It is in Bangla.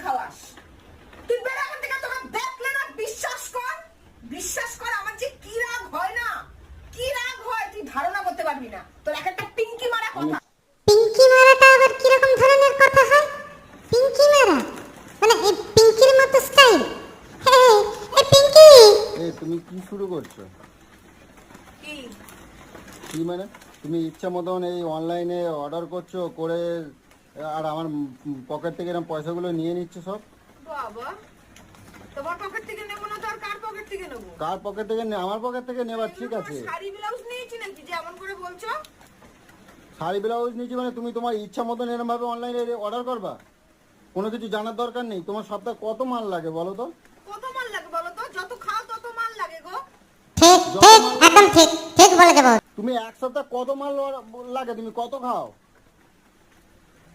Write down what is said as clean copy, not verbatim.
খাওয়াস। তুই বের এখান থেকে, তোকে দেখলে না বিশ্বাস কর আমার যে কি রাগ হয় না, কি রাগ হয় তুই ধারণা করতে পারবি না। তোর একটা পিঙ্কি মারা কথা। পিঙ্কি মারাটা আবার কিরকম ধরনের কথা হয়? পিঙ্কি মারা মানে এই পিঙ্কির মতো স্টাইল? এই পিঙ্কি, এই তুমি কি শুরু করছো? কি কি মানে তুমি ইচ্ছা মতন এই অনলাইনে অর্ডার করছো করে আর আমার পকেট থেকে এরকম পয়সাগুলো নিয়ে নিচ্ছে সব? বাবা, তোমার পকেট থেকে নেব না তো আর কার পকেট থেকে নেব? কার পকেট থেকে আমার পকেট থেকে নেবার ঠিক আছে। শাড়ি ব্লাউজ নিয়েছি নাকি যে এমন করে বলছো? শাড়ি ব্লাউজ নিয়েছি মানে তুমি তোমার ইচ্ছা মতন এরকম ভাবে অনলাইনে অর্ডার করবা? কোনো কিছু জানার দরকার নেই। তোমার সপ্তাহে কত মাল লাগে বলো তো? কত মাল লাগে বলো তো? যত খাও তত মাল লাগে গো। ঠিক ঠিক একদম ঠিক ঠিক বলে দেবো। তুমি এক সপ্তাহ কত মাল লাগে? তুমি কত খাও?